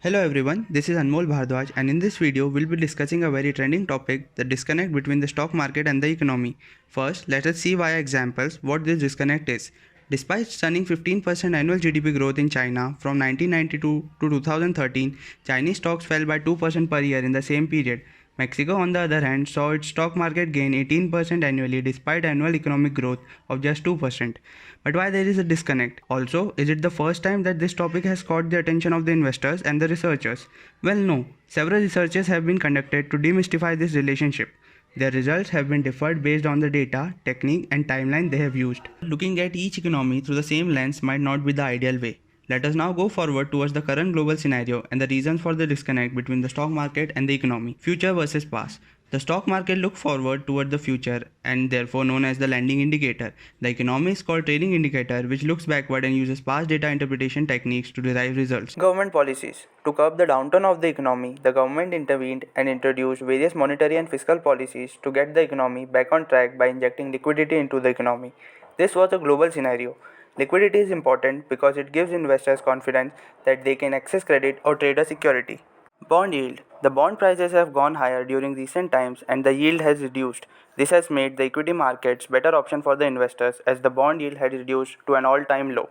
Hello everyone, this is Anmol Bhardwaj, and in this video we'll be discussing a very trending topic, the disconnect between the stock market and the economy. First, let us see via examples what this disconnect is. Despite stunning 15% annual GDP growth in China from 1992 to 2013, Chinese stocks fell by 2% per year in the same period. Mexico, on the other hand, saw its stock market gain 18% annually despite annual economic growth of just 2%. But why there is a disconnect? Also, is it the first time that this topic has caught the attention of the investors and the researchers? Well, no. Several researches have been conducted to demystify this relationship. Their results have been differed based on the data, technique, and timeline they have used. Looking at each economy through the same lens might not be the ideal way. Let us now go forward towards the current global scenario and the reasons for the disconnect between the stock market and the economy. Future versus past. The stock market looks forward toward the future and therefore known as the lagging indicator. The economy is called trailing indicator, which looks backward and uses past data interpretation techniques to derive results. Government policies. To curb the downturn of the economy, the government intervened and introduced various monetary and fiscal policies to get the economy back on track by injecting liquidity into the economy. This was a global scenario. Liquidity is important because it gives investors confidence that they can access credit or trade a security. Bond yield. The bond prices have gone higher during recent times and the yield has reduced. This has made the equity markets better option for the investors as the bond yield had reduced to an all-time low.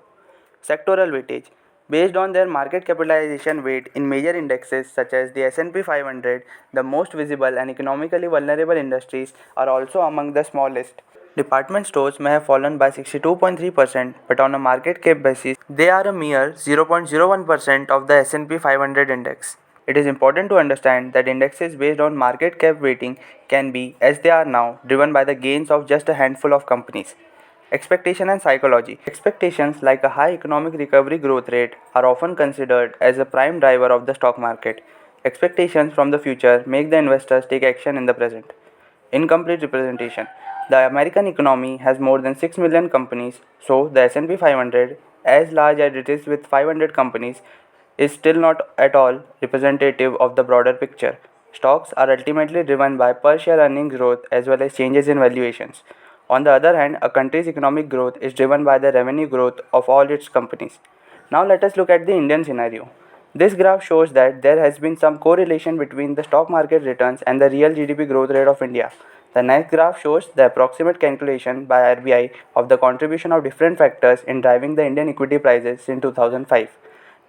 Sectoral weightage. Based on their market capitalization weight in major indexes such as the S&P 500, the most visible and economically vulnerable industries are also among the smallest. Department stores may have fallen by 62.3%, but on a market cap basis, they are a mere 0.01% of the S&P 500 index. It is important to understand that indexes based on market cap weighting can be, as they are now, driven by the gains of just a handful of companies. Expectation and psychology. Expectations like a high economic recovery growth rate are often considered as a prime driver of the stock market. Expectations from the future make the investors take action in the present. Incomplete representation. The American economy has more than 6 million companies, so the S&P 500, as large as it is with 500 companies, is still not at all representative of the broader picture. Stocks are ultimately driven by per share earnings growth as well as changes in valuations. On the other hand, a country's economic growth is driven by the revenue growth of all its companies. Now let us look at the Indian scenario. This graph shows that there has been some correlation between the stock market returns and the real GDP growth rate of India. The next graph shows the approximate calculation by RBI of the contribution of different factors in driving the Indian equity prices in 2005.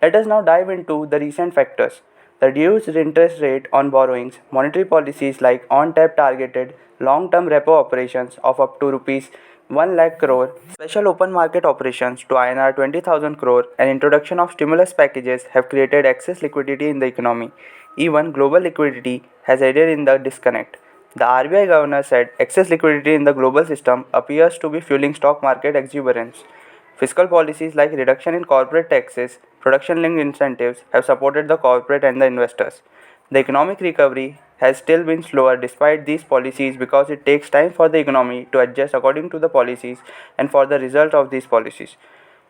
Let us now dive into the recent factors. The reduced interest rate on borrowings, monetary policies like on-tap targeted long-term repo operations of up to rupees 1 lakh crore, special open market operations to INR 20,000 crore, and introduction of stimulus packages have created excess liquidity in the economy. Even global liquidity has aided in the disconnect. The RBI governor said excess liquidity in the global system appears to be fueling stock market exuberance. Fiscal policies like reduction in corporate taxes, production linked incentives have supported the corporate and the investors. The economic recovery has still been slower despite these policies because it takes time for the economy to adjust according to the policies and for the result of these policies.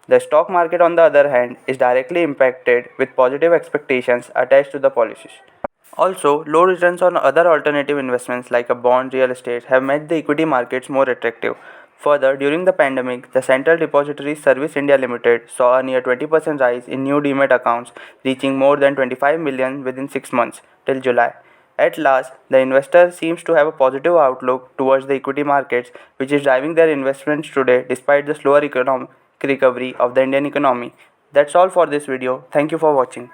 The stock market, on the other hand, is directly impacted with positive expectations attached to the policies. Also, low returns on other alternative investments like a bond, real estate have made the equity markets more attractive. Further, during the pandemic, the Central Depository Service India Limited saw a near 20% rise in new demat accounts, reaching more than 25 million within 6 months till July. At last, the investor seems to have a positive outlook towards the equity markets, which is driving their investments today despite the slower economic recovery of the Indian economy. That's all for this video. Thank you for watching.